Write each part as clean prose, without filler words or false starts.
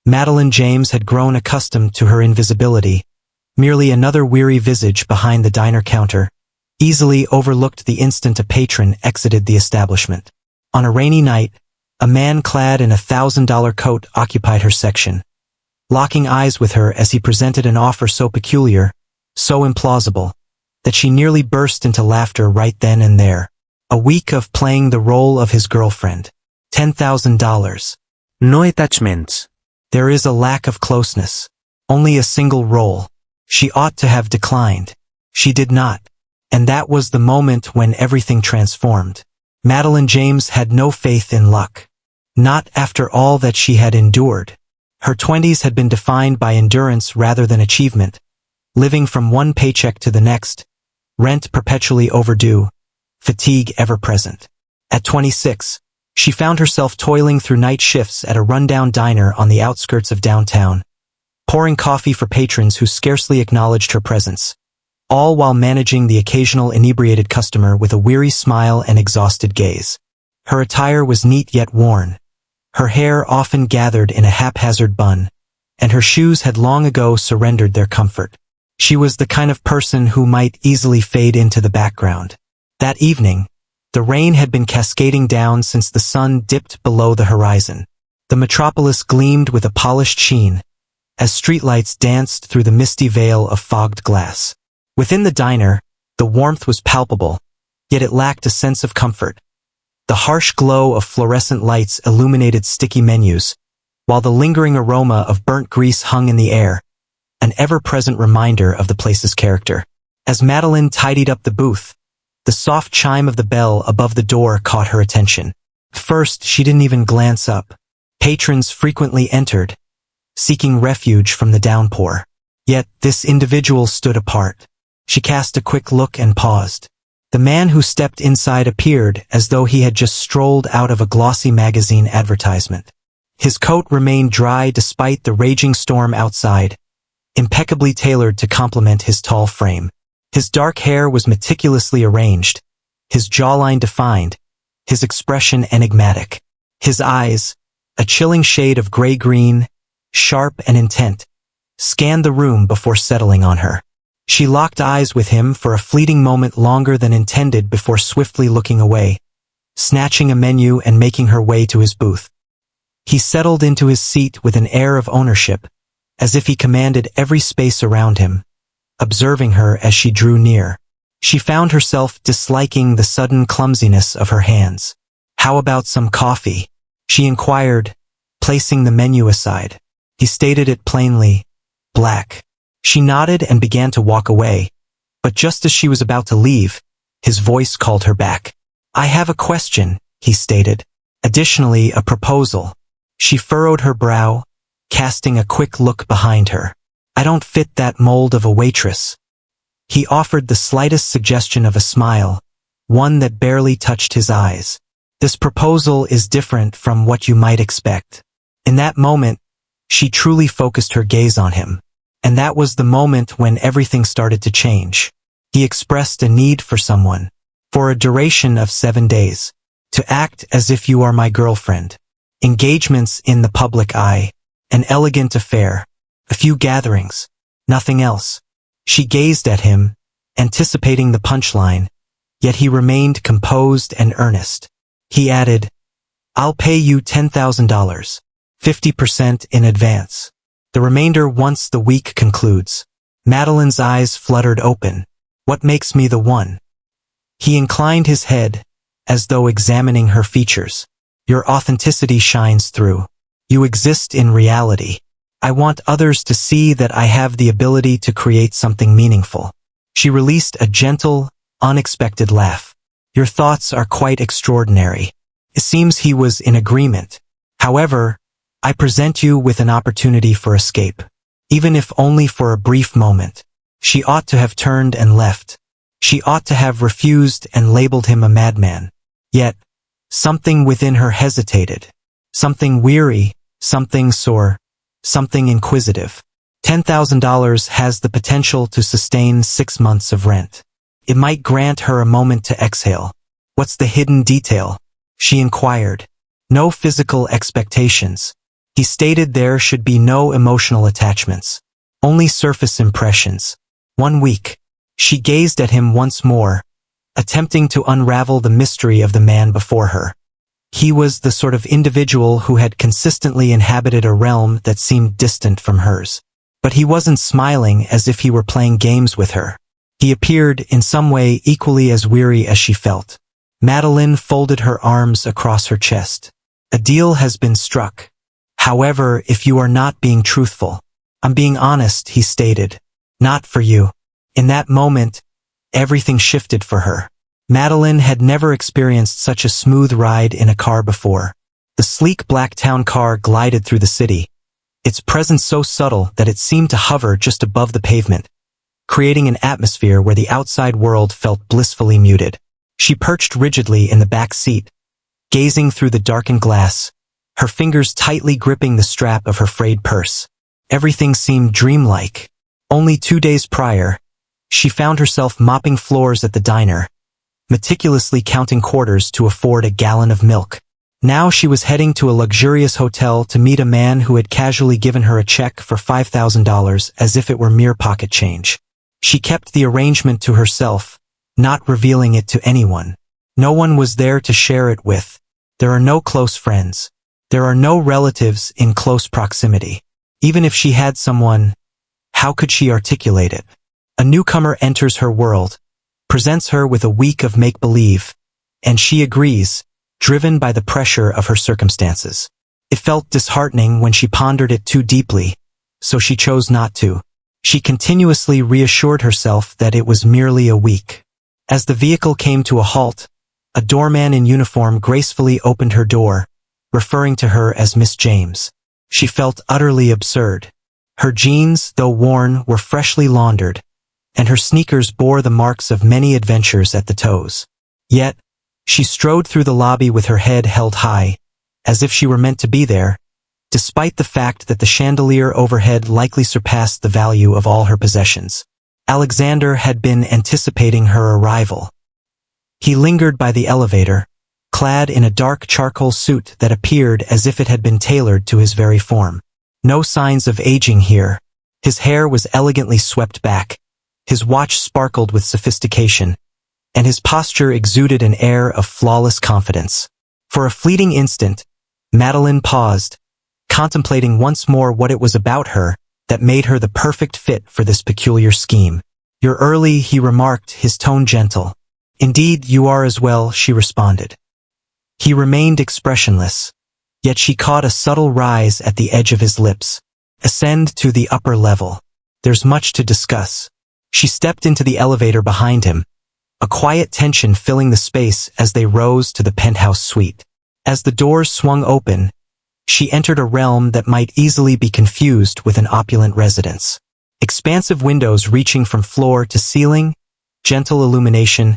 Madeline James had grown accustomed to her invisibility, merely another weary visage behind the diner counter, easily overlooked the instant a patron exited the establishment. On a rainy night, a man clad in a $1,000 coat occupied her section, locking eyes with her as he presented an offer so peculiar, so implausible, that she nearly burst into laughter right then and there. A week of playing the role of his girlfriend. $10,000. No attachments. There is a lack of closeness. Only a single role. She ought to have declined. She did not. And that was the moment when everything transformed. Madeline James had no faith in luck. Not after all that she had endured. Her 20s had been defined by endurance rather than achievement, living from one paycheck to the next, rent perpetually overdue, fatigue ever present. At 26, she found herself toiling through night shifts at a rundown diner on the outskirts of downtown, pouring coffee for patrons who scarcely acknowledged her presence, all while managing the occasional inebriated customer with a weary smile and exhausted gaze. Her attire was neat yet worn, her hair often gathered in a haphazard bun, and her shoes had long ago surrendered their comfort. She was the kind of person who might easily fade into the background. That evening, the rain had been cascading down since the sun dipped below the horizon. The metropolis gleamed with a polished sheen, as streetlights danced through the misty veil of fogged glass. Within the diner, the warmth was palpable, yet it lacked a sense of comfort. The harsh glow of fluorescent lights illuminated sticky menus, while the lingering aroma of burnt grease hung in the air, an ever-present reminder of the place's character. As Madeline tidied up the booth, the soft chime of the bell above the door caught her attention. First, she didn't even glance up. Patrons frequently entered, seeking refuge from the downpour. Yet this individual stood apart. She cast a quick look and paused. The man who stepped inside appeared as though he had just strolled out of a glossy magazine advertisement. His coat remained dry despite the raging storm outside, impeccably tailored to complement his tall frame. His dark hair was meticulously arranged, his jawline defined, his expression enigmatic. His eyes, a chilling shade of gray-green, sharp and intent, scanned the room before settling on her. She locked eyes with him for a fleeting moment longer than intended before swiftly looking away, snatching a menu and making her way to his booth. He settled into his seat with an air of ownership, as if he commanded every space around him, observing her as she drew near. She found herself disliking the sudden clumsiness of her hands. "How about some coffee?" she inquired, placing the menu aside. He stated it plainly, black. She nodded and began to walk away, but just as she was about to leave, his voice called her back. "I have a question," he stated. "Additionally, a proposal." She furrowed her brow, casting a quick look behind her. "I don't fit that mold of a waitress." He offered the slightest suggestion of a smile, one that barely touched his eyes. "This proposal is different from what you might expect." In that moment, she truly focused her gaze on him. And that was the moment when everything started to change. He expressed a need for someone, for a duration of 7 days, to act as if you are my girlfriend. Engagements in the public eye, an elegant affair, a few gatherings, nothing else. She gazed at him, anticipating the punchline, yet he remained composed and earnest. He added, "I'll pay you $10,000, 50% in advance. The remainder once the week concludes." Madeline's eyes fluttered open. "What makes me the one?" He inclined his head, as though examining her features. "Your authenticity shines through. You exist in reality. I want others to see that I have the ability to create something meaningful." She released a gentle, unexpected laugh. "Your thoughts are quite extraordinary." It seems he was in agreement. "However, I present you with an opportunity for escape, even if only for a brief moment." She ought to have turned and left. She ought to have refused and labeled him a madman. Yet, something within her hesitated. Something weary, something sore, something inquisitive. $10,000 has the potential to sustain 6 months of rent. It might grant her a moment to exhale. "What's the hidden detail?" she inquired. "No physical expectations. He stated there should be no emotional attachments, only surface impressions. 1 week. She gazed at him once more, attempting to unravel the mystery of the man before her. He was the sort of individual who had consistently inhabited a realm that seemed distant from hers. But he wasn't smiling as if he were playing games with her. He appeared, in some way, equally as weary as she felt. Madeline folded her arms across her chest. A deal has been struck. However, if you are not being truthful, I'm being honest, he stated. Not for you. In that moment, everything shifted for her. Madeline had never experienced such a smooth ride in a car before. The sleek black town car glided through the city, its presence so subtle that it seemed to hover just above the pavement, creating an atmosphere where the outside world felt blissfully muted. She perched rigidly in the back seat, gazing through the darkened glass, her fingers tightly gripping the strap of her frayed purse. Everything seemed dreamlike. Only 2 days prior, she found herself mopping floors at the diner, meticulously counting quarters to afford a gallon of milk. Now she was heading to a luxurious hotel to meet a man who had casually given her a check for $5,000 as if it were mere pocket change. She kept the arrangement to herself, not revealing it to anyone. No one was there to share it with. There are no close friends. There are no relatives in close proximity. Even if she had someone, how could she articulate it? A newcomer enters her world, presents her with a week of make-believe, and she agrees, driven by the pressure of her circumstances. It felt disheartening when she pondered it too deeply, so she chose not to. She continuously reassured herself that it was merely a week. As the vehicle came to a halt, a doorman in uniform gracefully opened her door, referring to her as Miss James. She felt utterly absurd. Her jeans, though worn, were freshly laundered, and her sneakers bore the marks of many adventures at the toes. Yet, she strode through the lobby with her head held high, as if she were meant to be there, despite the fact that the chandelier overhead likely surpassed the value of all her possessions. Alexander had been anticipating her arrival. He lingered by the elevator, clad in a dark charcoal suit that appeared as if it had been tailored to his very form. No signs of aging here. His hair was elegantly swept back, his watch sparkled with sophistication, and his posture exuded an air of flawless confidence. For a fleeting instant, Madeline paused, contemplating once more what it was about her that made her the perfect fit for this peculiar scheme. "You're early," he remarked, his tone gentle. "Indeed, you are as well," she responded. He remained expressionless, yet she caught a subtle rise at the edge of his lips. "Ascend to the upper level. There's much to discuss." She stepped into the elevator behind him, a quiet tension filling the space as they rose to the penthouse suite. As the doors swung open, she entered a realm that might easily be confused with an opulent residence. Expansive windows reaching from floor to ceiling, gentle illumination,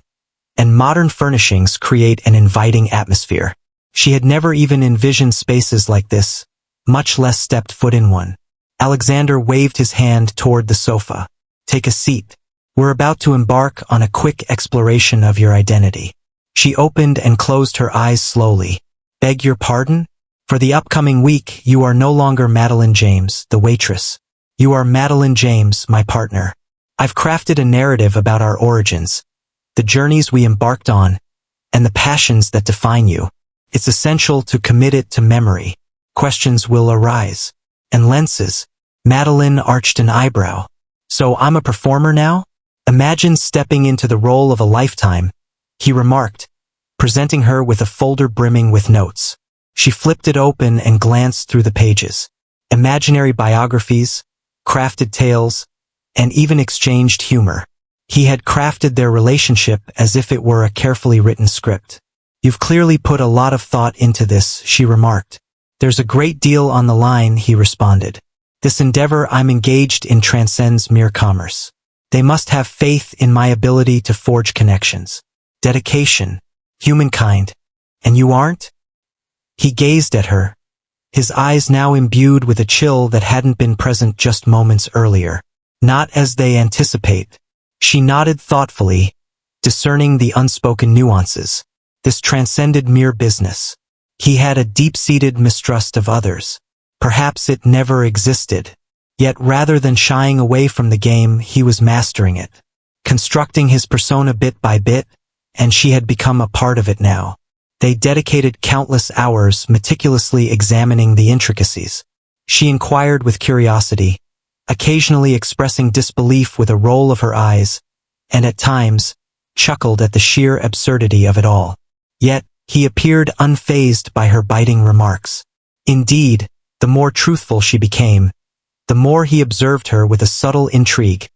and modern furnishings create an inviting atmosphere. She had never even envisioned spaces like this, much less stepped foot in one. Alexander waved his hand toward the sofa. "Take a seat. We're about to embark on a quick exploration of your identity." She opened and closed her eyes slowly. "Beg your pardon? For the upcoming week, you are no longer Madeline James, the waitress. You are Madeline James, my partner. I've crafted a narrative about our origins, the journeys we embarked on, and the passions that define you. It's essential to commit it to memory. Questions will arise. And lenses." Madeline arched an eyebrow. "So I'm a performer now? Imagine stepping into the role of a lifetime," he remarked, presenting her with a folder brimming with notes. She flipped it open and glanced through the pages. Imaginary biographies, crafted tales, and even exchanged humor. He had crafted their relationship as if it were a carefully written script. "You've clearly put a lot of thought into this," she remarked. "There's a great deal on the line," he responded. "This endeavor I'm engaged in transcends mere commerce. They must have faith in my ability to forge connections, dedication, humankind. And you aren't?" He gazed at her, his eyes now imbued with a chill that hadn't been present just moments earlier. "Not as they anticipate." She nodded thoughtfully, discerning the unspoken nuances. This transcended mere business. He had a deep-seated mistrust of others, Perhaps it never existed. Yet rather than shying away from the game, he was mastering it, constructing his persona bit by bit, and she had become a part of it now. They dedicated countless hours meticulously examining the intricacies. She inquired with curiosity, occasionally expressing disbelief with a roll of her eyes, and at times, chuckled at the sheer absurdity of it all. Yet, he appeared unfazed by her biting remarks. Indeed, the more truthful she became, the more he observed her with a subtle intrigue,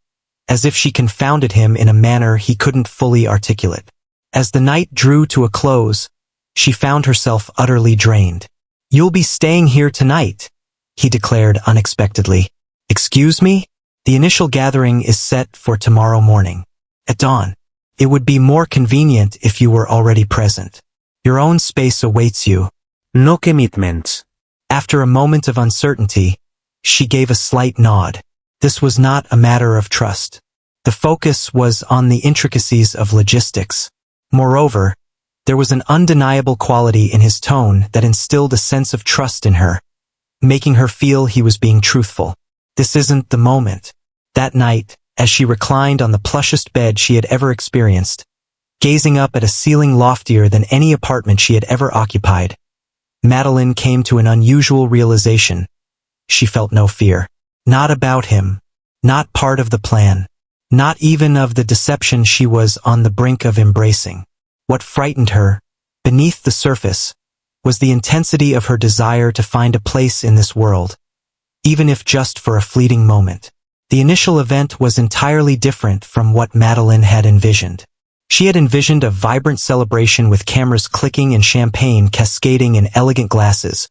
as if she confounded him in a manner he couldn't fully articulate. As the night drew to a close, she found herself utterly drained. "You'll be staying here tonight," he declared unexpectedly. "Excuse me? The initial gathering is set for tomorrow morning, at dawn. It would be more convenient if you were already present. Your own space awaits you." No commitments. After a moment of uncertainty, she gave a slight nod. This was not a matter of trust. The focus was on the intricacies of logistics. Moreover, there was an undeniable quality in his tone that instilled a sense of trust in her, making her feel he was being truthful. This isn't the moment. That night, as she reclined on the plushest bed she had ever experienced, gazing up at a ceiling loftier than any apartment she had ever occupied, Madeline came to an unusual realization. She felt no fear. Not about him. Not part of the plan. Not even of the deception she was on the brink of embracing. What frightened her, beneath the surface, was the intensity of her desire to find a place in this world, even if just for a fleeting moment. The initial event was entirely different from what Madeline had envisioned. She had envisioned a vibrant celebration with cameras clicking and champagne cascading in elegant glasses,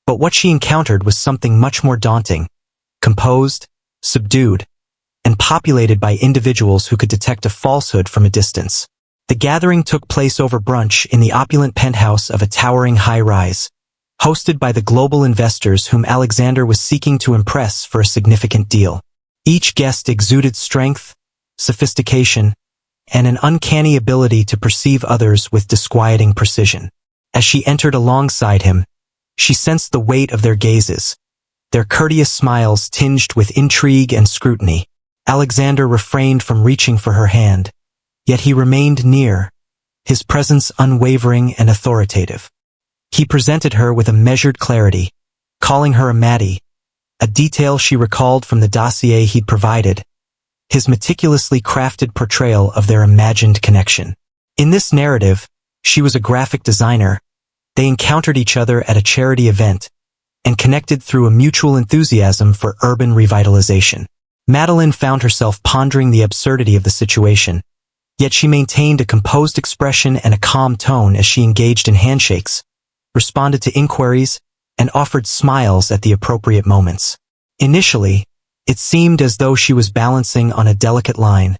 but what she encountered was something much more daunting, composed, subdued, and populated by individuals who could detect a falsehood from a distance. The gathering took place over brunch in the opulent penthouse of a towering high-rise, hosted by the global investors whom Alexander was seeking to impress for a significant deal. Each guest exuded strength, sophistication, and an uncanny ability to perceive others with disquieting precision. As she entered alongside him, she sensed the weight of their gazes, their courteous smiles tinged with intrigue and scrutiny. Alexander refrained from reaching for her hand, yet he remained near, his presence unwavering and authoritative. He presented her with a measured clarity, calling her a Maddie, a detail she recalled from the dossier he'd provided, his meticulously crafted portrayal of their imagined connection. In this narrative, she was a graphic designer. They encountered each other at a charity event and connected through a mutual enthusiasm for urban revitalization. Madeline found herself pondering the absurdity of the situation, yet she maintained a composed expression and a calm tone as she engaged in handshakes, responded to inquiries, and offered smiles at the appropriate moments. Initially, it seemed as though she was balancing on a delicate line,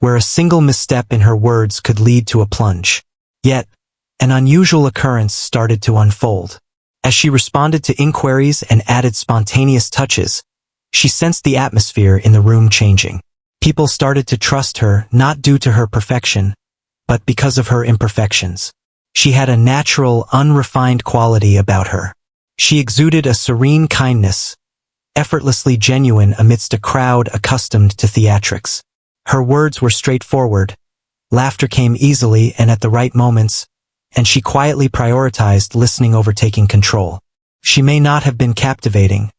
where a single misstep in her words could lead to a plunge. Yet, an unusual occurrence started to unfold. As she responded to inquiries and added spontaneous touches, she sensed the atmosphere in the room changing. People started to trust her not due to her perfection, but because of her imperfections. She had a natural, unrefined quality about her. She exuded a serene kindness, effortlessly genuine amidst a crowd accustomed to theatrics. Her words were straightforward, laughter came easily and at the right moments, and she quietly prioritized listening over taking control. She may not have been captivating,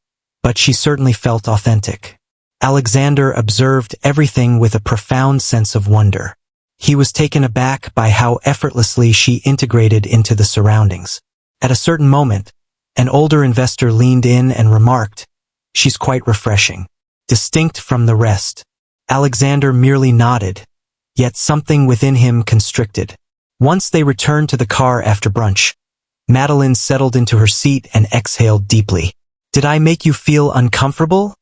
but she certainly felt authentic. Alexander observed everything with a profound sense of wonder. He was taken aback by how effortlessly she integrated into the surroundings. At a certain moment, an older investor leaned in and remarked, "She's quite refreshing. Distinct from the rest." Alexander merely nodded, yet something within him constricted. Once they returned to the car after brunch, Madeline settled into her seat and exhaled deeply. "Did I make you feel uncomfortable?"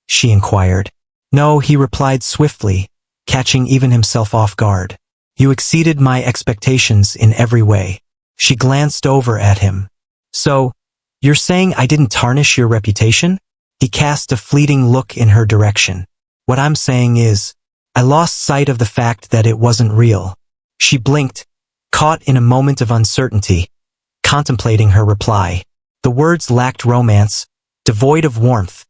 she inquired. "No," he replied swiftly, catching even himself off guard. "You exceeded my expectations in every way." She glanced over at him. "So, you're saying I didn't tarnish your reputation?" He cast a fleeting look in her direction. "What I'm saying is, I lost sight of the fact that it wasn't real." She blinked, caught in a moment of uncertainty, contemplating her reply. The words lacked romance, devoid of warmth,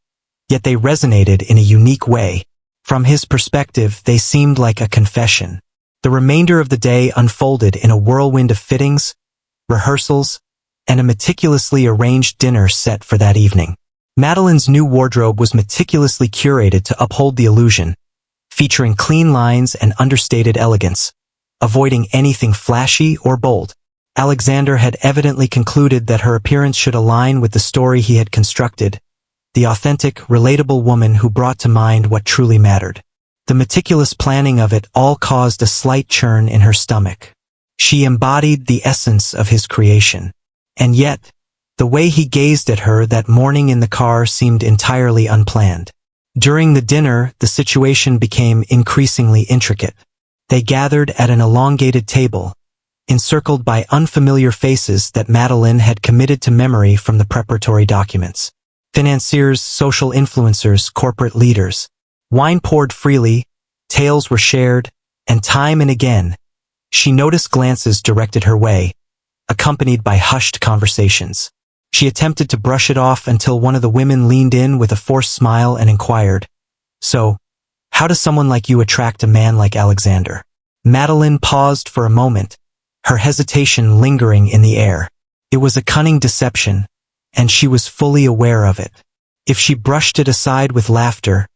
yet they resonated in a unique way. From his perspective, they seemed like a confession. The remainder of the day unfolded in a whirlwind of fittings, rehearsals, and a meticulously arranged dinner set for that evening. Madeline's new wardrobe was meticulously curated to uphold the illusion, featuring clean lines and understated elegance, avoiding anything flashy or bold. Alexander had evidently concluded that her appearance should align with the story he had constructed, the authentic, relatable woman who brought to mind what truly mattered. The meticulous planning of it all caused a slight churn in her stomach. She embodied the essence of his creation. And yet, the way he gazed at her that morning in the car seemed entirely unplanned. During the dinner, the situation became increasingly intricate. They gathered at an elongated table, encircled by unfamiliar faces that Madeline had committed to memory from the preparatory documents. Financiers, social influencers, corporate leaders. Wine poured freely, tales were shared, and time and again, she noticed glances directed her way, accompanied by hushed conversations. She attempted to brush it off until one of the women leaned in with a forced smile and inquired, "So, how does someone like you attract a man like Alexander?" Madeline paused for a moment, her hesitation lingering in the air. It was a cunning deception, and she was fully aware of it. If she brushed it aside with laughter,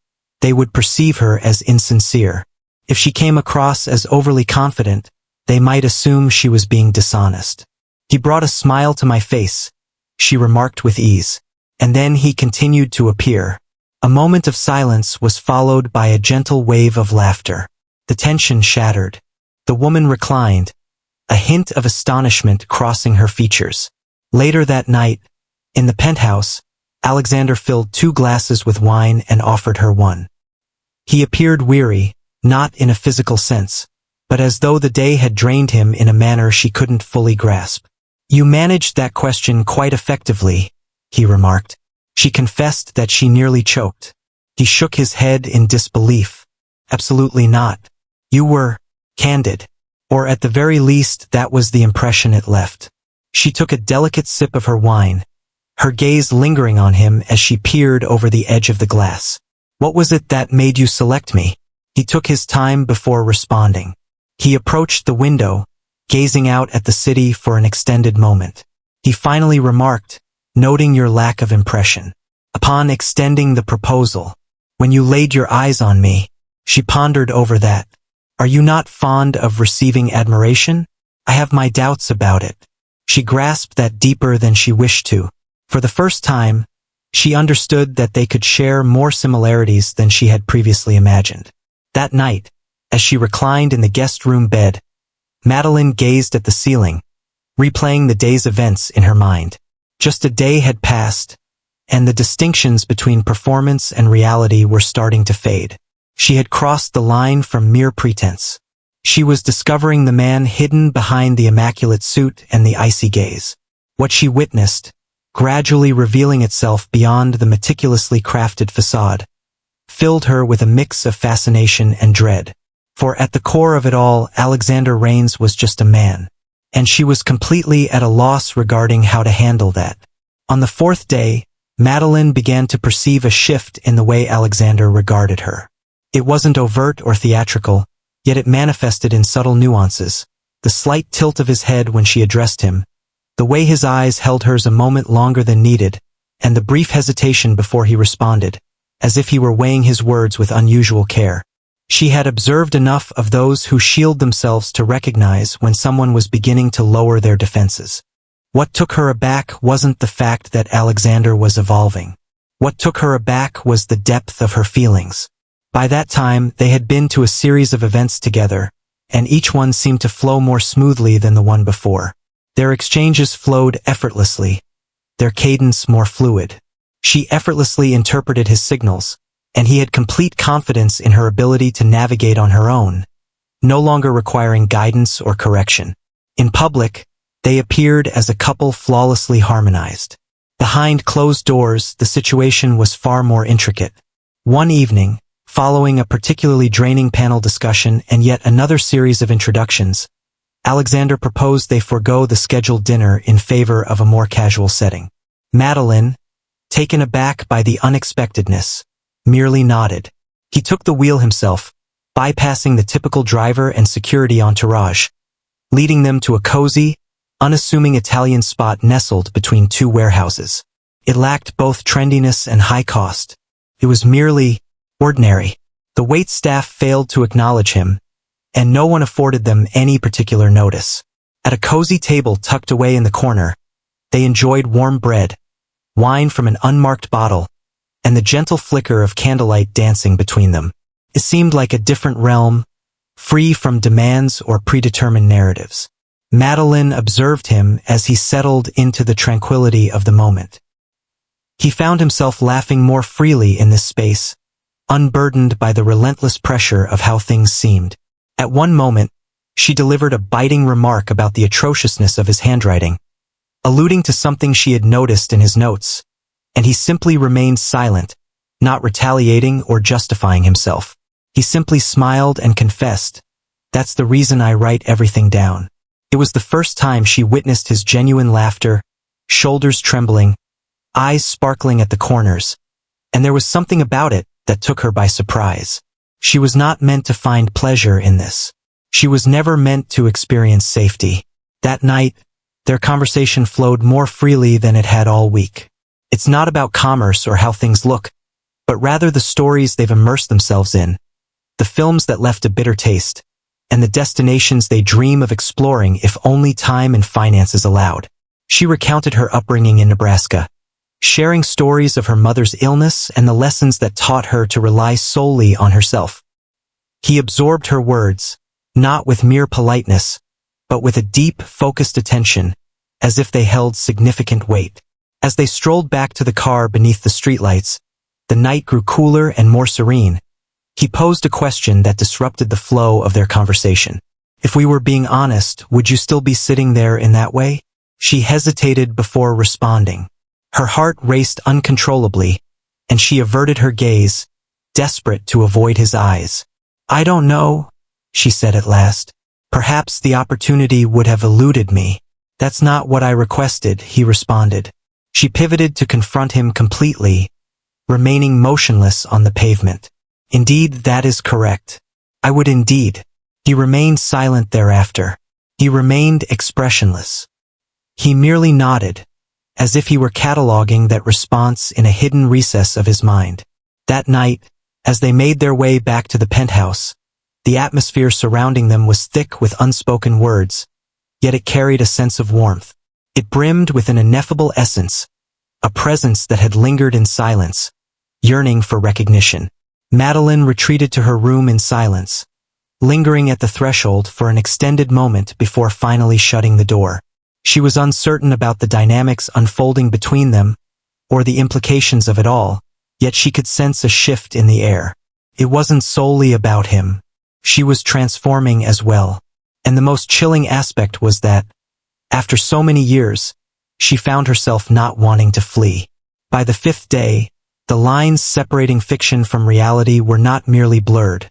they would perceive her as insincere. If she came across as overly confident, they might assume she was being dishonest. "He brought a smile to my face," she remarked with ease. And then he continued to appear. A moment of silence was followed by a gentle wave of laughter. The tension shattered. The woman reclined, a hint of astonishment crossing her features. Later that night, in the penthouse, Alexander filled 2 glasses with wine and offered her one. He appeared weary, not in a physical sense, but as though the day had drained him in a manner she couldn't fully grasp. "You managed that question quite effectively," he remarked. She confessed that she nearly choked. He shook his head in disbelief. "Absolutely not. You were candid. Or at the very least, that was the impression it left." She took a delicate sip of her wine, her gaze lingering on him as she peered over the edge of the glass. "What was it that made you select me?" He took his time before responding. He approached the window, gazing out at the city for an extended moment. He finally remarked, "Noting your lack of impression. Upon extending the proposal, when you laid your eyes on me," she pondered over that. "Are you not fond of receiving admiration?" "I have my doubts about it." She grasped that deeper than she wished to. For the first time, she understood that they could share more similarities than she had previously imagined. That night, as she reclined in the guest room bed, Madeline gazed at the ceiling, replaying the day's events in her mind. Just a day had passed, and the distinctions between performance and reality were starting to fade. She had crossed the line from mere pretense. She was discovering the man hidden behind the immaculate suit and the icy gaze. What she witnessed, gradually revealing itself beyond the meticulously crafted facade, filled her with a mix of fascination and dread. For at the core of it all, Alexander Rains was just a man, and she was completely at a loss regarding how to handle that. On the 4th day, Madeline began to perceive a shift in the way Alexander regarded her. It wasn't overt or theatrical, yet it manifested in subtle nuances. The slight tilt of his head when she addressed him, the way his eyes held hers a moment longer than needed, and the brief hesitation before he responded, as if he were weighing his words with unusual care. She had observed enough of those who shield themselves to recognize when someone was beginning to lower their defenses. What took her aback wasn't the fact that Alexander was evolving. What took her aback was the depth of her feelings. By that time, they had been to a series of events together, and each one seemed to flow more smoothly than the one before. Their exchanges flowed effortlessly, their cadence more fluid. She effortlessly interpreted his signals, and he had complete confidence in her ability to navigate on her own, no longer requiring guidance or correction. In public, they appeared as a couple flawlessly harmonized. Behind closed doors, the situation was far more intricate. One evening, following a particularly draining panel discussion and yet another series of introductions, Alexander proposed they forego the scheduled dinner in favor of a more casual setting. Madeline, taken aback by the unexpectedness, merely nodded. He took the wheel himself, bypassing the typical driver and security entourage, leading them to a cozy, unassuming Italian spot nestled between two warehouses. It lacked both trendiness and high cost. It was merely ordinary. The wait staff failed to acknowledge him, and no one afforded them any particular notice. At a cozy table tucked away in the corner, they enjoyed warm bread, wine from an unmarked bottle, and the gentle flicker of candlelight dancing between them. It seemed like a different realm, free from demands or predetermined narratives. Madeline observed him as he settled into the tranquility of the moment. He found himself laughing more freely in this space, unburdened by the relentless pressure of how things seemed. At one moment, she delivered a biting remark about the atrociousness of his handwriting, alluding to something she had noticed in his notes, and he simply remained silent, not retaliating or justifying himself. He simply smiled and confessed, "That's the reason I write everything down." It was the first time she witnessed his genuine laughter, shoulders trembling, eyes sparkling at the corners, and there was something about it that took her by surprise. She was not meant to find pleasure in this. She was never meant to experience safety. That night, their conversation flowed more freely than it had all week. It's not about commerce or how things look, but rather the stories they've immersed themselves in, the films that left a bitter taste, and the destinations they dream of exploring if only time and finances allowed. She recounted her upbringing in Nebraska, sharing stories of her mother's illness and the lessons that taught her to rely solely on herself. He absorbed her words, not with mere politeness, but with a deep, focused attention, as if they held significant weight. As they strolled back to the car beneath the streetlights, the night grew cooler and more serene. He posed a question that disrupted the flow of their conversation. "If we were being honest, would you still be sitting there in that way?" She hesitated before responding. Her heart raced uncontrollably, and she averted her gaze, desperate to avoid his eyes. "I don't know," she said at last. "Perhaps the opportunity would have eluded me." "That's not what I requested," he responded. She pivoted to confront him completely, remaining motionless on the pavement. "Indeed, that is correct. I would indeed." He remained silent thereafter. He remained expressionless. He merely nodded, as if he were cataloging that response in a hidden recess of his mind. That night, as they made their way back to the penthouse, the atmosphere surrounding them was thick with unspoken words, yet it carried a sense of warmth. It brimmed with an ineffable essence, a presence that had lingered in silence, yearning for recognition. Madeline retreated to her room in silence, lingering at the threshold for an extended moment before finally shutting the door. She was uncertain about the dynamics unfolding between them, or the implications of it all, yet she could sense a shift in the air. It wasn't solely about him. She was transforming as well. And the most chilling aspect was that, after so many years, she found herself not wanting to flee. By the fifth day, the lines separating fiction from reality were not merely blurred.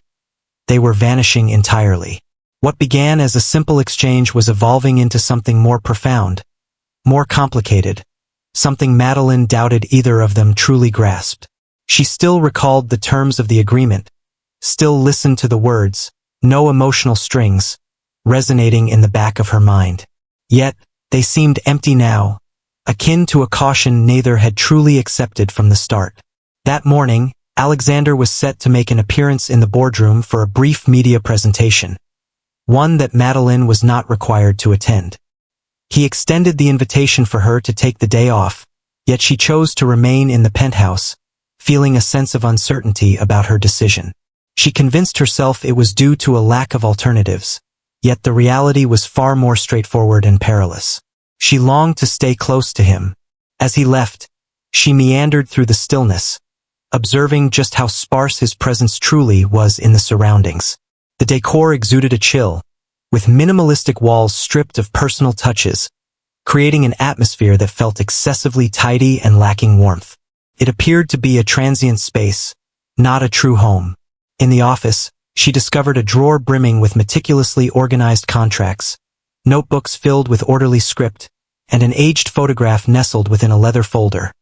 They were vanishing entirely. What began as a simple exchange was evolving into something more profound, more complicated, something Madeline doubted either of them truly grasped. She still recalled the terms of the agreement, still listened to the words, no emotional strings, resonating in the back of her mind. Yet, they seemed empty now, akin to a caution neither had truly accepted from the start. That morning, Alexander was set to make an appearance in the boardroom for a brief media presentation, one that Madeline was not required to attend. He extended the invitation for her to take the day off, yet she chose to remain in the penthouse, feeling a sense of uncertainty about her decision. She convinced herself it was due to a lack of alternatives, yet the reality was far more straightforward and perilous. She longed to stay close to him. As he left, she meandered through the stillness, observing just how sparse his presence truly was in the surroundings. The decor exuded a chill, with minimalistic walls stripped of personal touches, creating an atmosphere that felt excessively tidy and lacking warmth. It appeared to be a transient space, not a true home. In the office, she discovered a drawer brimming with meticulously organized contracts, notebooks filled with orderly script, and an aged photograph nestled within a leather folder.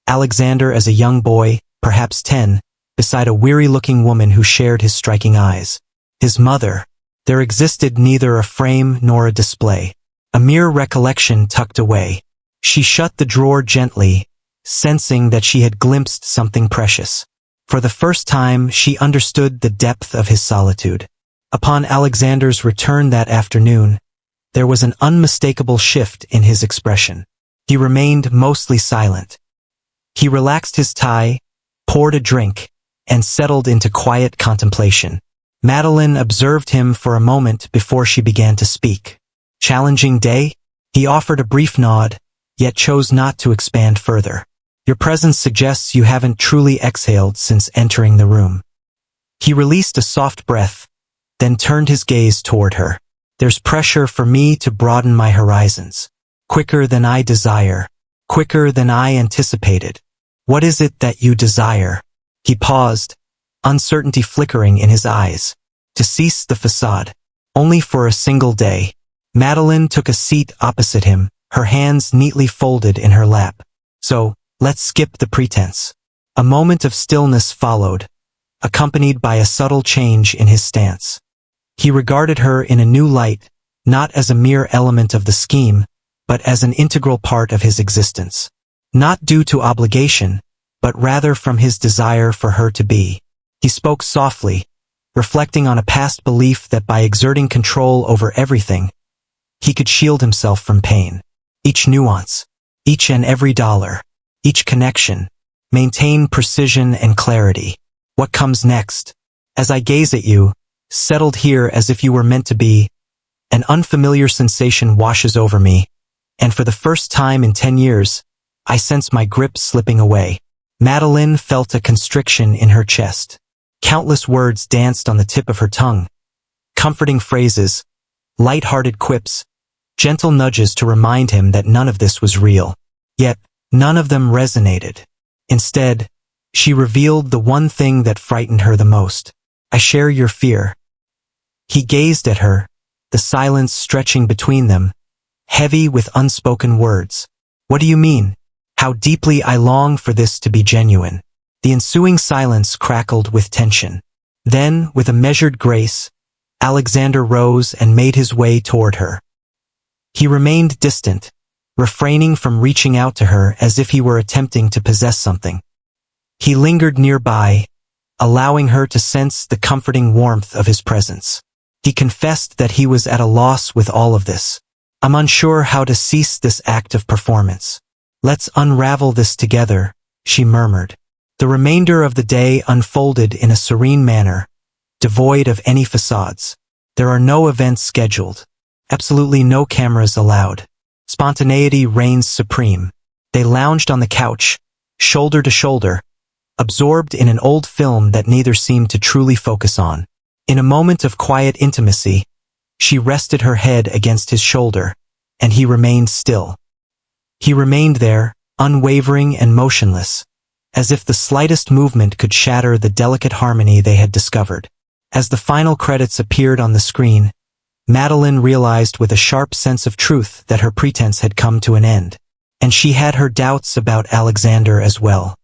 Alexander as a young boy, perhaps 10, beside a weary-looking woman who shared his striking eyes. His mother. There existed neither a frame nor a display. A mere recollection tucked away. She shut the drawer gently, sensing that she had glimpsed something precious. For the first time, she understood the depth of his solitude. Upon Alexander's return that afternoon, there was an unmistakable shift in his expression. He remained mostly silent. He relaxed his tie, poured a drink, and settled into quiet contemplation. Madeline observed him for a moment before she began to speak. Challenging day? He offered a brief nod, yet chose not to expand further. Your presence suggests you haven't truly exhaled since entering the room. He released a soft breath, then turned his gaze toward her. There's pressure for me to broaden my horizons. Quicker than I desire. Quicker than I anticipated. What is it that you desire? He paused, uncertainty flickering in his eyes. To cease the facade. Only for a single day. Madeline took a seat opposite him, her hands neatly folded in her lap. So, let's skip the pretense. A moment of stillness followed, accompanied by a subtle change in his stance. He regarded her in a new light, not as a mere element of the scheme, but as an integral part of his existence. Not due to obligation, but rather from his desire for her to be. He spoke softly, reflecting on a past belief that by exerting control over everything, he could shield himself from pain. Each nuance, each and every dollar, each connection, maintain precision and clarity. What comes next? As I gaze at you, settled here as if you were meant to be, an unfamiliar sensation washes over me, and for the first time in 10 years, I sense my grip slipping away. Madeline felt a constriction in her chest. Countless words danced on the tip of her tongue. Comforting phrases, light-hearted quips, gentle nudges to remind him that none of this was real. Yet, none of them resonated. Instead, she revealed the one thing that frightened her the most. I share your fear. He gazed at her, the silence stretching between them, heavy with unspoken words. What do you mean? How deeply I long for this to be genuine. The ensuing silence crackled with tension. Then, with a measured grace, Alexander rose and made his way toward her. He remained distant, refraining from reaching out to her as if he were attempting to possess something. He lingered nearby, allowing her to sense the comforting warmth of his presence. He confessed that he was at a loss with all of this. I'm unsure how to cease this act of performance. Let's unravel this together, she murmured. The remainder of the day unfolded in a serene manner, devoid of any facades. There are no events scheduled. Absolutely no cameras allowed. Spontaneity reigns supreme. They lounged on the couch, shoulder to shoulder, absorbed in an old film that neither seemed to truly focus on. In a moment of quiet intimacy, she rested her head against his shoulder, and he remained still. He remained there, unwavering and motionless, as if the slightest movement could shatter the delicate harmony they had discovered. As the final credits appeared on the screen, Madeline realized with a sharp sense of truth that her pretense had come to an end, and she had her doubts about Alexander as well.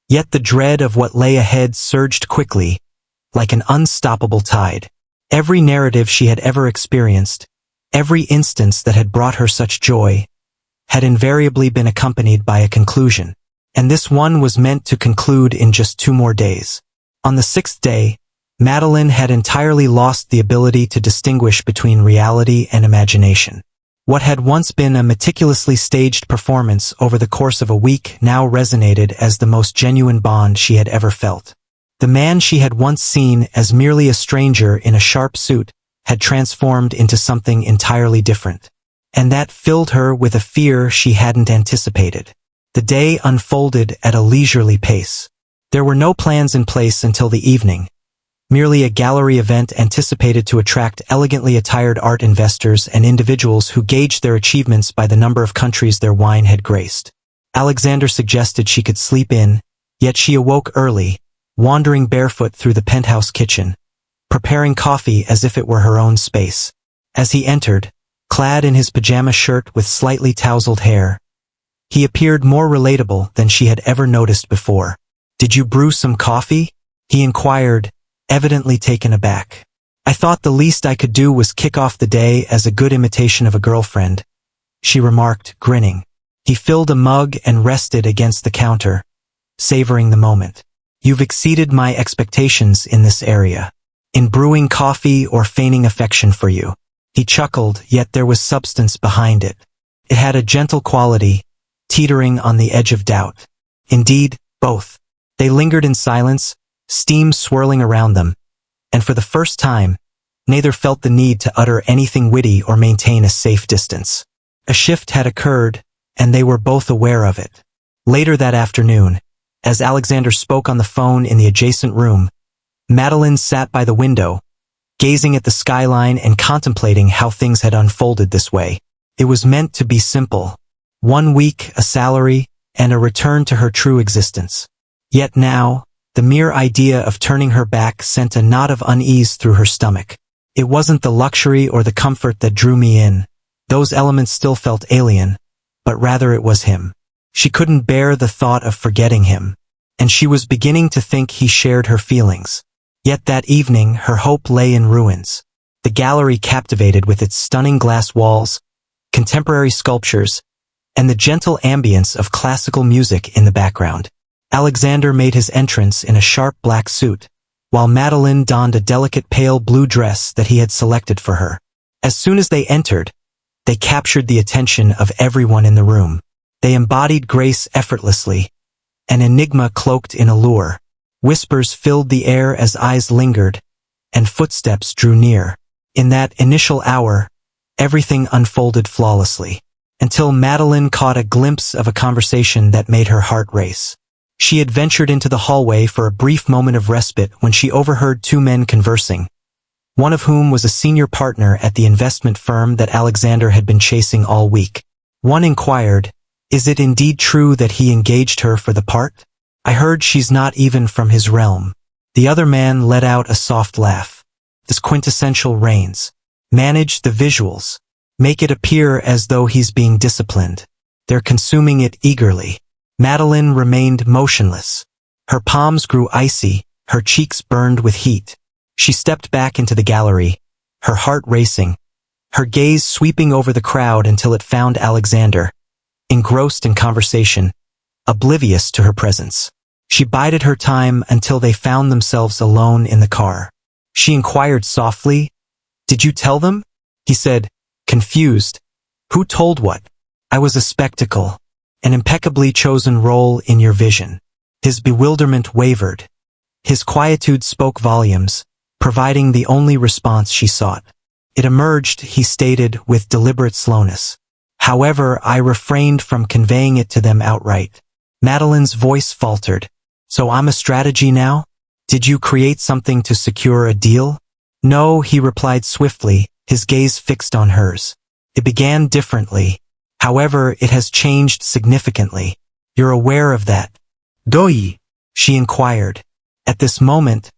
Yet the dread of what lay ahead surged quickly, like an unstoppable tide. Every narrative she had ever experienced, every instance that had brought her such joy, had invariably been accompanied by a conclusion, and this one was meant to conclude in just 2 more days. On the 6th day, Madeline had entirely lost the ability to distinguish between reality and imagination. What had once been a meticulously staged performance over the course of a week now resonated as the most genuine bond she had ever felt. The man she had once seen as merely a stranger in a sharp suit had transformed into something entirely different. And that filled her with a fear she hadn't anticipated. The day unfolded at a leisurely pace. There were no plans in place until the evening, merely a gallery event anticipated to attract elegantly attired art investors and individuals who gauged their achievements by the number of countries their wine had graced. Alexander suggested she could sleep in, yet she awoke early, wandering barefoot through the penthouse kitchen, preparing coffee as if it were her own space. As he entered, clad in his pajama shirt with slightly tousled hair, He appeared more relatable than she had ever noticed before. "Did you brew some coffee?" he inquired, evidently taken aback. "I thought the least I could do was kick off the day as a good imitation of a girlfriend," she remarked, grinning. He filled a mug and rested against the counter, savoring the moment. "You've exceeded my expectations in this area. In brewing coffee or feigning affection for you." He chuckled, yet there was substance behind it. It had a gentle quality, teetering on the edge of doubt. Indeed, both. They lingered in silence, steam swirling around them, and for the first time, neither felt the need to utter anything witty or maintain a safe distance. A shift had occurred, and they were both aware of it. Later that afternoon, as Alexander spoke on the phone in the adjacent room, Madeline sat by the window, gazing at the skyline and contemplating how things had unfolded this way. It was meant to be simple. 1 week, a salary, and a return to her true existence. Yet now, the mere idea of turning her back sent a knot of unease through her stomach. It wasn't the luxury or the comfort that drew me in. Those elements still felt alien, but rather it was him. She couldn't bear the thought of forgetting him, and she was beginning to think he shared her feelings. Yet that evening, her hope lay in ruins. The gallery captivated with its stunning glass walls, contemporary sculptures, and the gentle ambience of classical music in the background. Alexander made his entrance in a sharp black suit, while Madeline donned a delicate pale blue dress that he had selected for her. As soon as they entered, they captured the attention of everyone in the room. They embodied grace effortlessly, an enigma cloaked in allure. Whispers filled the air as eyes lingered, and footsteps drew near. In that initial hour, everything unfolded flawlessly, until Madeline caught a glimpse of a conversation that made her heart race. She had ventured into the hallway for a brief moment of respite when she overheard 2 men conversing, one of whom was a senior partner at the investment firm that Alexander had been chasing all week. One inquired, "Is it indeed true that he engaged her for the part? I heard she's not even from his realm." The other man let out a soft laugh. "This quintessential reigns. Manage the visuals. Make it appear as though he's being disciplined. They're consuming it eagerly." Madeline remained motionless. Her palms grew icy, her cheeks burned with heat. She stepped back into the gallery, her heart racing, her gaze sweeping over the crowd until it found Alexander, engrossed in conversation, oblivious to her presence. She bided her time until they found themselves alone in the car. She inquired softly, "Did you tell them?" He said, confused, "Who told what? I was a spectacle, an impeccably chosen role in your vision." His bewilderment wavered. His quietude spoke volumes, providing the only response she sought. It emerged, he stated with deliberate slowness. "However, I refrained from conveying it to them outright." Madeline's voice faltered. "So I'm a strategy now? Did you create something to secure a deal?" "No," he replied swiftly, his gaze fixed on hers. "It began differently. However, it has changed significantly. You're aware of that." "Doi?" she inquired. "At this moment,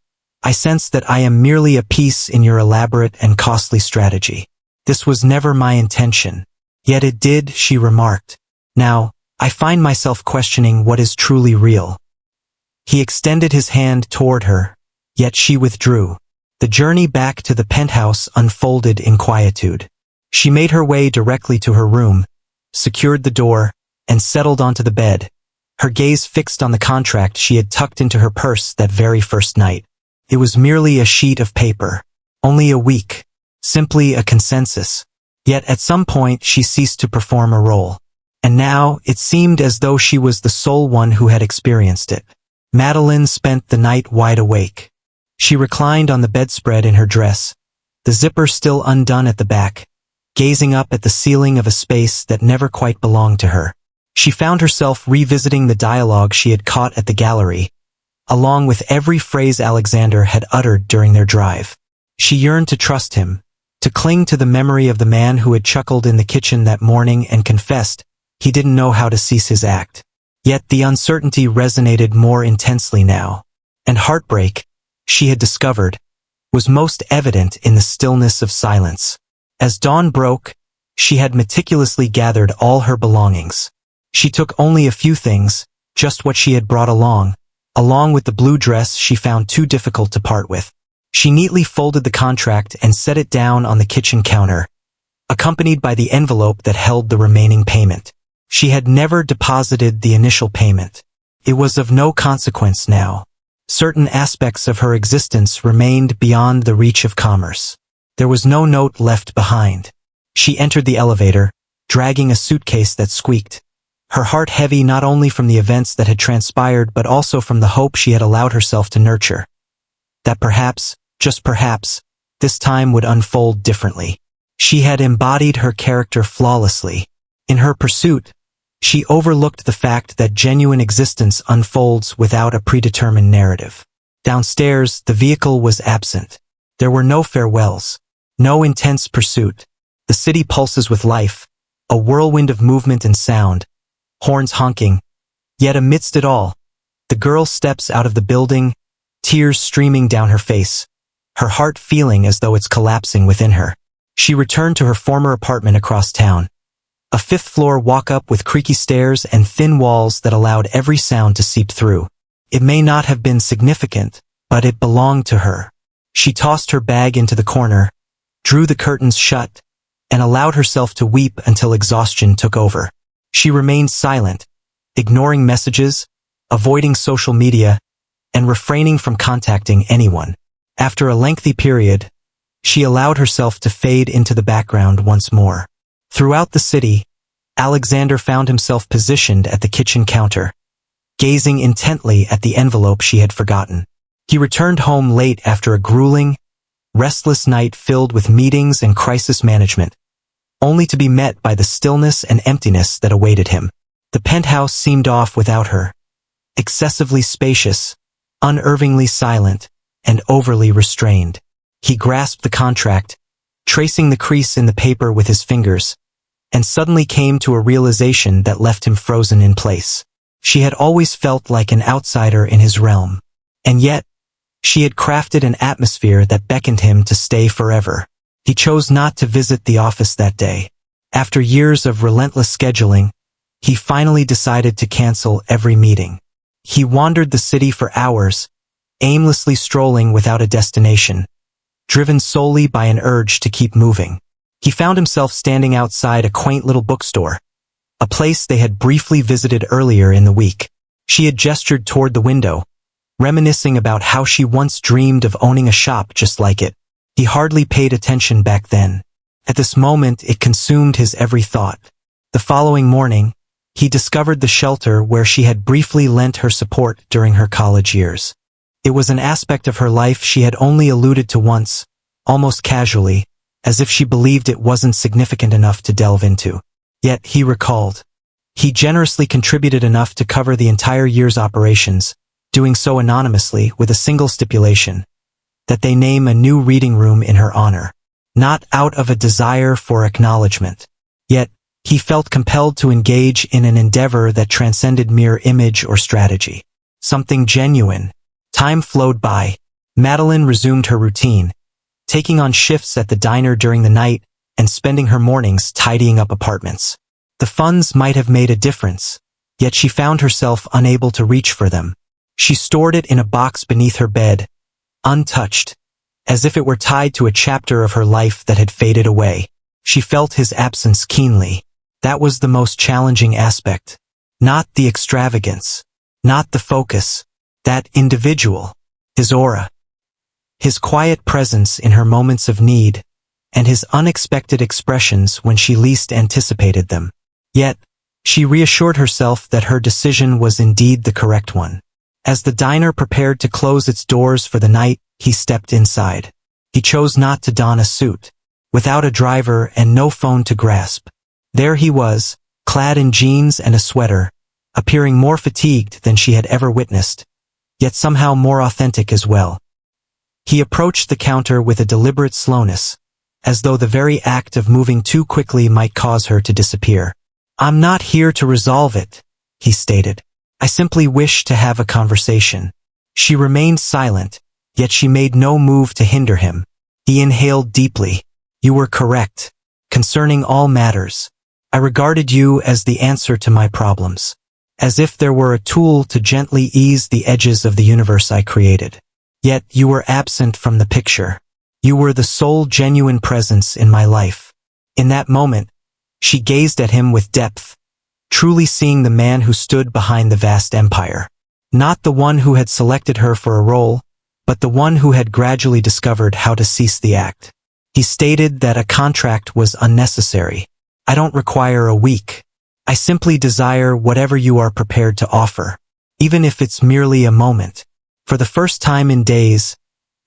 I sense that I am merely a piece in your elaborate and costly strategy. This was never my intention. Yet it did," she remarked. "Now, I find myself questioning what is truly real." He extended his hand toward her, yet she withdrew. The journey back to the penthouse unfolded in quietude. She made her way directly to her room, secured the door, and settled onto the bed, her gaze fixed on the contract she had tucked into her purse that very first night. It was merely a sheet of paper, only a week, simply a consensus. Yet at some point she ceased to perform a role. And now it seemed as though she was the sole one who had experienced it. Madeline spent the night wide awake. She reclined on the bedspread in her dress, the zipper still undone at the back, gazing up at the ceiling of a space that never quite belonged to her. She found herself revisiting the dialogue she had caught at the gallery, along with every phrase Alexander had uttered during their drive. She yearned to trust him, to cling to the memory of the man who had chuckled in the kitchen that morning and confessed he didn't know how to cease his act. Yet the uncertainty resonated more intensely now, and heartbreak, she had discovered, was most evident in the stillness of silence. As dawn broke, she had meticulously gathered all her belongings. She took only a few things, just what she had brought along with the blue dress she found too difficult to part with. She neatly folded the contract and set it down on the kitchen counter, accompanied by the envelope that held the remaining payment. She had never deposited the initial payment. It was of no consequence now. Certain aspects of her existence remained beyond the reach of commerce. There was no note left behind. She entered the elevator, dragging a suitcase that squeaked, her heart heavy not only from the events that had transpired but also from the hope she had allowed herself to nurture. That perhaps, just perhaps, this time would unfold differently. She had embodied her character flawlessly. In her pursuit, she overlooked the fact that genuine existence unfolds without a predetermined narrative. Downstairs, the vehicle was absent. There were no farewells, no intense pursuit. The city pulses with life, a whirlwind of movement and sound, horns honking. Yet amidst it all, the girl steps out of the building, tears streaming down her face, her heart feeling as though it's collapsing within her. She returned to her former apartment across town. A fifth-floor walk-up with creaky stairs and thin walls that allowed every sound to seep through. It may not have been significant, but it belonged to her. She tossed her bag into the corner, drew the curtains shut, and allowed herself to weep until exhaustion took over. She remained silent, ignoring messages, avoiding social media, and refraining from contacting anyone. After a lengthy period, she allowed herself to fade into the background once more. Throughout the city, Alexander found himself positioned at the kitchen counter, gazing intently at the envelope she had forgotten. He returned home late after a grueling, restless night filled with meetings and crisis management, only to be met by the stillness and emptiness that awaited him. The penthouse seemed off without her, excessively spacious, unnervingly silent, and overly restrained. He grasped the contract, tracing the crease in the paper with his fingers, and suddenly came to a realization that left him frozen in place. She had always felt like an outsider in his realm, and yet, she had crafted an atmosphere that beckoned him to stay forever. He chose not to visit the office that day. After years of relentless scheduling, he finally decided to cancel every meeting. He wandered the city for hours, aimlessly strolling without a destination, driven solely by an urge to keep moving. He found himself standing outside a quaint little bookstore, a place they had briefly visited earlier in the week. She had gestured toward the window, reminiscing about how she once dreamed of owning a shop just like it. He hardly paid attention back then. At this moment, it consumed his every thought. The following morning, he discovered the shelter where she had briefly lent her support during her college years. It was an aspect of her life she had only alluded to once, almost casually, as if she believed it wasn't significant enough to delve into. Yet, he recalled, he generously contributed enough to cover the entire year's operations, doing so anonymously with a single stipulation, that they name a new reading room in her honor, not out of a desire for acknowledgement. Yet, he felt compelled to engage in an endeavor that transcended mere image or strategy. Something genuine. Time flowed by. Madeline resumed her routine, taking on shifts at the diner during the night and spending her mornings tidying up apartments. The funds might have made a difference, yet she found herself unable to reach for them. She stored it in a box beneath her bed, untouched, as if it were tied to a chapter of her life that had faded away. She felt his absence keenly. That was the most challenging aspect. Not the extravagance, not the focus, that individual, his aura. His quiet presence in her moments of need, and his unexpected expressions when she least anticipated them. Yet, she reassured herself that her decision was indeed the correct one. As the diner prepared to close its doors for the night, he stepped inside. He chose not to don a suit. Without a driver and no phone to grasp, there he was, clad in jeans and a sweater, appearing more fatigued than she had ever witnessed, yet somehow more authentic as well. He approached the counter with a deliberate slowness, as though the very act of moving too quickly might cause her to disappear. "I'm not here to resolve it," he stated. "I simply wish to have a conversation." She remained silent, yet she made no move to hinder him. He inhaled deeply. "You were correct. Concerning all matters, I regarded you as the answer to my problems, as if there were a tool to gently ease the edges of the universe I created. Yet you were absent from the picture. You were the sole genuine presence in my life. In that moment, she gazed at him with depth, truly seeing the man who stood behind the vast empire. Not the one who had selected her for a role, but the one who had gradually discovered how to cease the act. He stated that a contract was unnecessary. I don't require a week. I simply desire whatever you are prepared to offer, even if it's merely a moment. For the first time in days,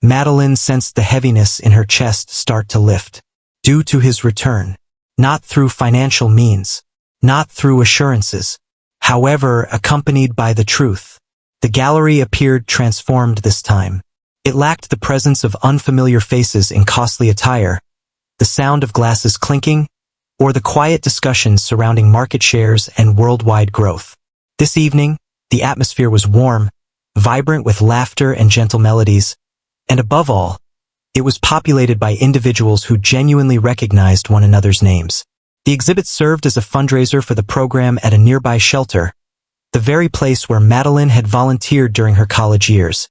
Madeline sensed the heaviness in her chest start to lift, due to his return, not through financial means, not through assurances, however accompanied by the truth. The gallery appeared transformed this time. It lacked the presence of unfamiliar faces in costly attire, the sound of glasses clinking, or the quiet discussions surrounding market shares and worldwide growth. This evening, the atmosphere was warm, vibrant with laughter and gentle melodies, and above all, it was populated by individuals who genuinely recognized one another's names. The exhibit served as a fundraiser for the program at a nearby shelter, the very place where Madeline had volunteered during her college years,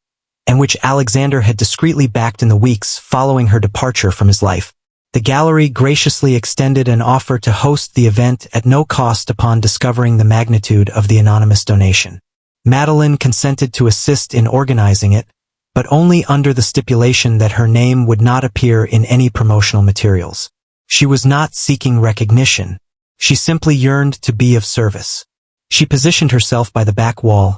and which Alexander had discreetly backed in the weeks following her departure from his life. The gallery graciously extended an offer to host the event at no cost upon discovering the magnitude of the anonymous donation. Madeline consented to assist in organizing it, but only under the stipulation that her name would not appear in any promotional materials. She was not seeking recognition. She simply yearned to be of service. She positioned herself by the back wall,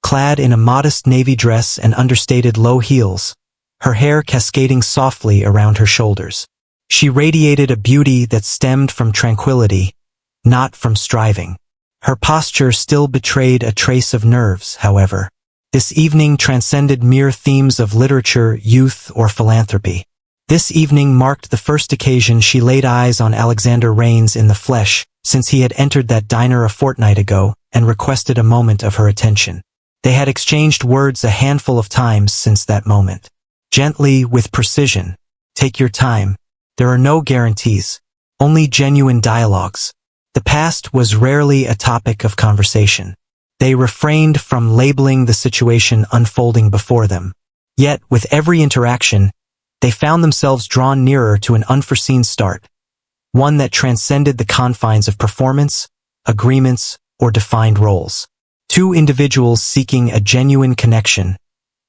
clad in a modest navy dress and understated low heels, her hair cascading softly around her shoulders. She radiated a beauty that stemmed from tranquility, not from striving. Her posture still betrayed a trace of nerves, however. This evening transcended mere themes of literature, youth, or philanthropy. This evening marked the first occasion she laid eyes on Alexander Rains in the flesh, since he had entered that diner a fortnight ago and requested a moment of her attention. They had exchanged words a handful of times since that moment. Gently, with precision. Take your time. There are no guarantees, only genuine dialogues. The past was rarely a topic of conversation. They refrained from labeling the situation unfolding before them. Yet, with every interaction, they found themselves drawn nearer to an unforeseen start, one that transcended the confines of performance, agreements, or defined roles. Two individuals seeking a genuine connection,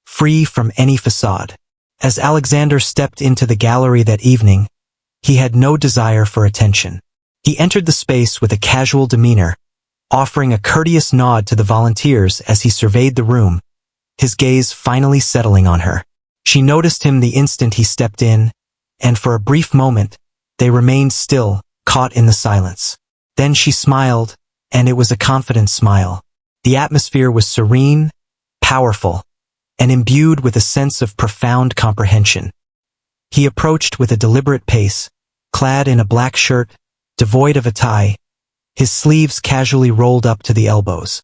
free from any facade. As Alexander stepped into the gallery that evening, he had no desire for attention. He entered the space with a casual demeanor, offering a courteous nod to the volunteers as he surveyed the room, his gaze finally settling on her. She noticed him the instant he stepped in, and for a brief moment, they remained still, caught in the silence. Then she smiled, and it was a confident smile. The atmosphere was serene, powerful, and imbued with a sense of profound comprehension. He approached with a deliberate pace, clad in a black shirt, devoid of a tie, his sleeves casually rolled up to the elbows.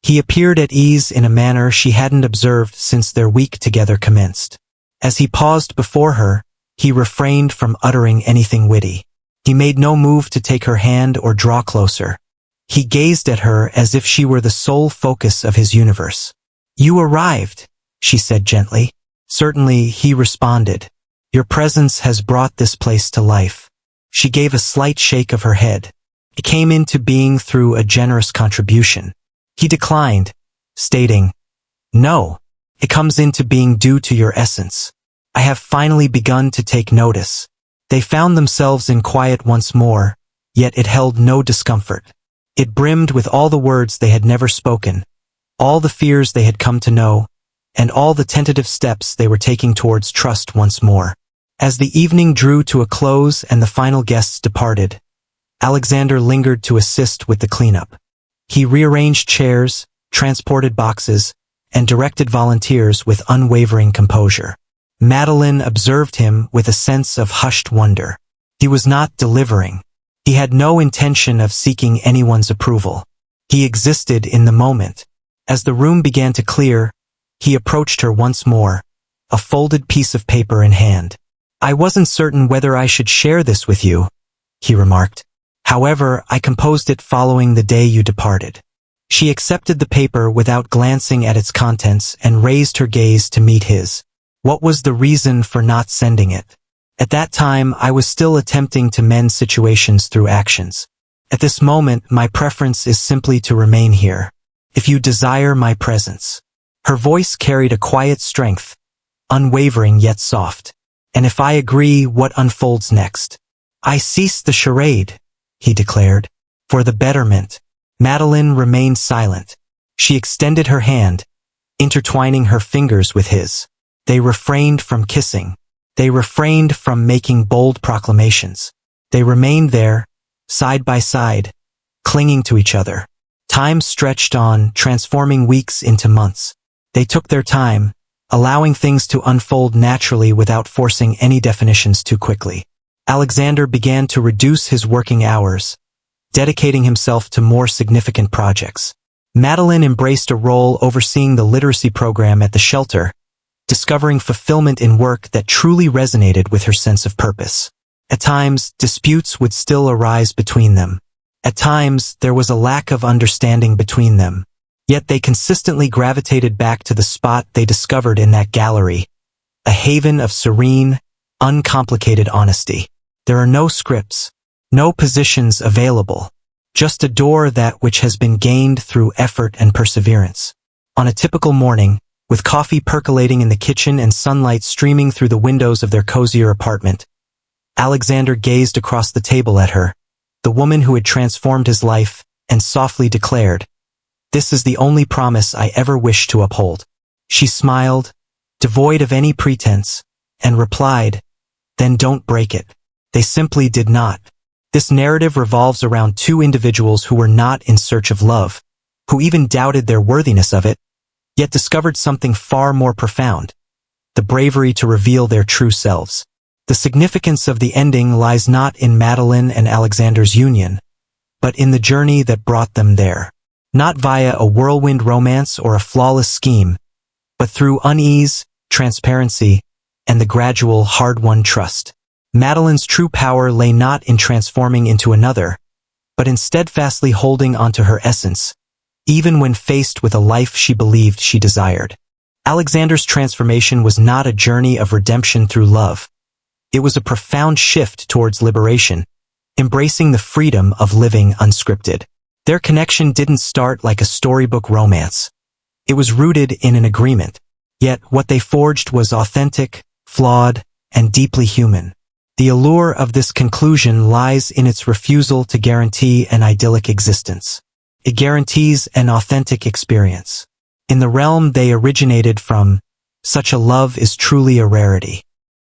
He appeared at ease in a manner she hadn't observed since their week together commenced. As he paused before her, he refrained from uttering anything witty. He made no move to take her hand or draw closer. He gazed at her as if she were the sole focus of his universe. "You arrived," she said gently. "Certainly," he responded. "Your presence has brought this place to life." She gave a slight shake of her head. It came into being through a generous contribution. He declined, stating, "No, it comes into being due to your essence. I have finally begun to take notice." They found themselves in quiet once more, yet it held no discomfort. It brimmed with all the words they had never spoken, all the fears they had come to know, and all the tentative steps they were taking towards trust once more. As the evening drew to a close and the final guests departed, Alexander lingered to assist with the cleanup. He rearranged chairs, transported boxes, and directed volunteers with unwavering composure. Madeline observed him with a sense of hushed wonder. He was not delivering. He had no intention of seeking anyone's approval. He existed in the moment. As the room began to clear, he approached her once more, a folded piece of paper in hand. "I wasn't certain whether I should share this with you," he remarked. However, I composed it following the day you departed. She accepted the paper without glancing at its contents and raised her gaze to meet his. What was the reason for not sending it? At that time, I was still attempting to mend situations through actions. At this moment, my preference is simply to remain here. If you desire my presence. Her voice carried a quiet strength, unwavering yet soft. And if I agree, what unfolds next? I cease the charade, he declared. For the betterment. Madeline remained silent. She extended her hand, intertwining her fingers with his. They refrained from kissing. They refrained from making bold proclamations. They remained there, side by side, clinging to each other. Time stretched on, transforming weeks into months. They took their time, allowing things to unfold naturally without forcing any definitions too quickly. Alexander began to reduce his working hours, dedicating himself to more significant projects. Madeline embraced a role overseeing the literacy program at the shelter, discovering fulfillment in work that truly resonated with her sense of purpose. At times, disputes would still arise between them. At times, there was a lack of understanding between them. Yet they consistently gravitated back to the spot they discovered in that gallery, a haven of serene, uncomplicated honesty. There are no scripts, no positions available, just a door that which has been gained through effort and perseverance. On a typical morning, with coffee percolating in the kitchen and sunlight streaming through the windows of their cozier apartment, Alexander gazed across the table at her, the woman who had transformed his life, and softly declared, "This is the only promise I ever wish to uphold." She smiled, devoid of any pretense, and replied, "Then don't break it." They simply did not. This narrative revolves around two individuals who were not in search of love, who even doubted their worthiness of it, yet discovered something far more profound, the bravery to reveal their true selves. The significance of the ending lies not in Madeline and Alexander's union, but in the journey that brought them there. Not via a whirlwind romance or a flawless scheme, but through unease, transparency, and the gradual, hard-won trust. Madeline's true power lay not in transforming into another, but in steadfastly holding onto her essence, even when faced with a life she believed she desired. Alexander's transformation was not a journey of redemption through love. It was a profound shift towards liberation, embracing the freedom of living unscripted. Their connection didn't start like a storybook romance. It was rooted in an agreement. Yet what they forged was authentic, flawed, and deeply human. The allure of this conclusion lies in its refusal to guarantee an idyllic existence. It guarantees an authentic experience. In the realm they originated from, such a love is truly a rarity.